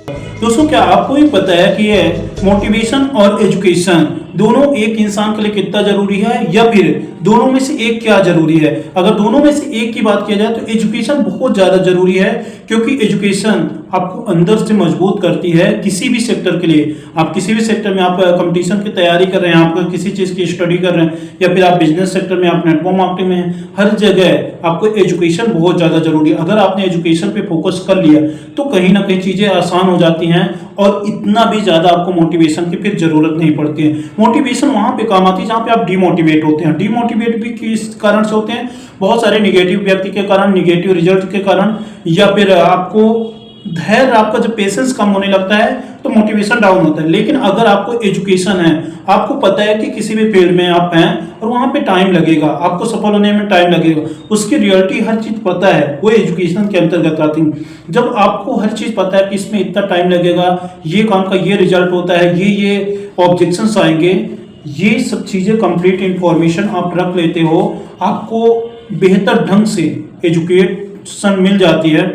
दोस्तों, क्या आपको भी पता है कि ये मोटिवेशन और एजुकेशन दोनों एक इंसान के लिए कितना जरूरी है, या फिर दोनों में से एक क्या जरूरी है? अगर दोनों में से एक की बात किया जाए तो एजुकेशन बहुत ज्यादा जरूरी है, क्योंकि एजुकेशन आपको अंदर से मजबूत करती है किसी भी सेक्टर के लिए। आप किसी भी सेक्टर में आप कंपटीशन की तैयारी कर रहे हैं, आप किसी चीज की स्टडी कर रहे हैं, या फिर आप बिजनेस सेक्टर में, आप नेटवर्क मार्केटिंग में हैं, हर जगह आपको एजुकेशन बहुत ज्यादा जरूरी है। अगर आपने एजुकेशन पे फोकस कर लिया तो कहीं ना कहीं चीजें आसान हो जाती हैं, और इतना भी ज्यादा आपको मोटिवेशन की फिर जरूरत नहीं पड़ती है। मोटिवेशन वहां पे काम आती है जहां पे आप डिमोटिवेट होते हैं। डिमोटिवेट भी किस कारण से होते हैं? बहुत सारे निगेटिव व्यक्ति के कारण, निगेटिव रिजल्ट के कारण, या फिर आपको धैर्य, आपका जब पेशेंस कम होने लगता है तो मोटिवेशन डाउन होता है। लेकिन अगर आपको एजुकेशन है, आपको पता है कि किसी भी फील्ड में आप हैं और वहां पे टाइम लगेगा, आपको सफल होने में टाइम लगेगा, उसकी रियलिटी हर चीज पता है, वो एजुकेशन के अंतर्गत आती है। जब आपको हर चीज पता है कि इसमें इतना टाइम लगेगा, ये काम का ये रिजल्ट होता है, ये ऑब्जेक्शंस आएंगे, ये सब चीजें कंप्लीट इंफॉर्मेशन आप रख लेते हो, आपको बेहतर ढंग से एजुकेशन मिल जाती है,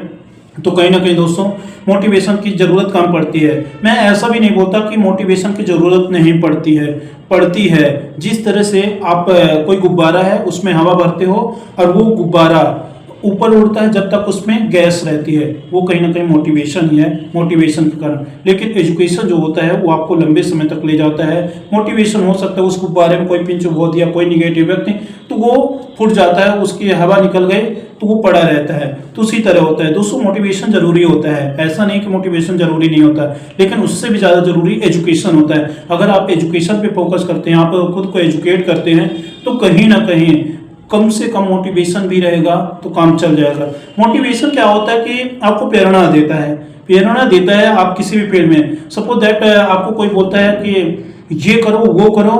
तो कहीं ना कहीं दोस्तों मोटिवेशन की जरूरत कम पड़ती है। मैं ऐसा भी नहीं बोलता कि मोटिवेशन की जरूरत नहीं पड़ती है, पड़ती है। जिस तरह से आप कोई गुब्बारा है, उसमें हवा भरते हो और वो गुब्बारा ऊपर उड़ता है जब तक उसमें गैस रहती है, वो कहीं ना कहीं मोटिवेशन ही है, मोटिवेशन के कारण। लेकिन एजुकेशन जो होता है वो आपको लंबे समय तक ले जाता है। मोटिवेशन हो सकता है उस गुब्बारे में कोई पिंच हो दिया, कोई निगेटिव व्यक्ति, तो वो फूट जाता है, उसकी हवा निकल गई तो वो पड़ा रहता है। तो उसी तरह होता है दोस्तों, मोटिवेशन जरूरी होता है, ऐसा नहीं कि मोटिवेशन जरूरी नहीं होता, लेकिन उससे भी ज्यादा जरूरी एजुकेशन होता है। अगर आप एजुकेशन पे फोकस करते हैं, आप खुद को एजुकेट करते हैं, तो कहीं ना कहीं कम से कम मोटिवेशन भी रहेगा तो काम चल जाएगा। मोटिवेशन क्या होता है कि आपको प्रेरणा देता है, प्रेरणा देता है आप किसी भी फील्ड में। सपोज दैट आपको कोई बोलता है कि ये करो, वो करो,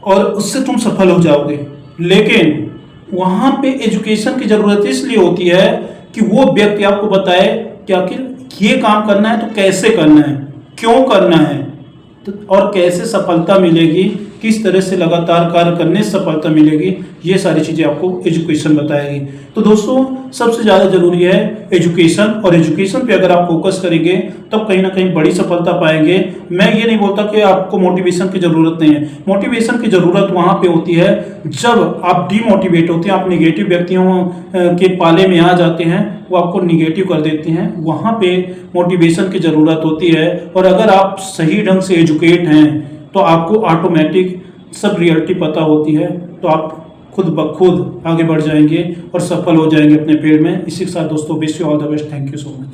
और उससे तुम सफल हो जाओगे, लेकिन वहां पे एजुकेशन की जरूरत इसलिए होती है कि वो व्यक्ति आपको बताए कि आखिर ये काम करना है तो कैसे करना है, क्यों करना है, और कैसे सफलता मिलेगी, किस तरह से लगातार कार्य करने से सफलता मिलेगी, ये सारी चीजें आपको एजुकेशन बताएगी। तो दोस्तों, सबसे ज्यादा जरूरी है एजुकेशन, और एजुकेशन पे अगर आप फोकस करेंगे तब कहीं ना कहीं बड़ी सफलता पाएंगे। मैं ये नहीं बोलता कि आपको मोटिवेशन की जरूरत नहीं है, मोटिवेशन की जरूरत वहां पे होती है जब आप डिमोटिवेट होते हैं, आप निगेटिव व्यक्तियों के पाले में आ जाते हैं, वो आपको निगेटिव कर देते हैं, वहां पे मोटिवेशन की जरूरत होती है। और अगर आप सही ढंग से एजुकेट हैं तो आपको ऑटोमेटिक सब रियलिटी पता होती है, तो आप खुद ब खुद आगे बढ़ जाएंगे और सफल हो जाएंगे अपने फील्ड में। इसी के साथ दोस्तों, wish you all the best. Thank you so much.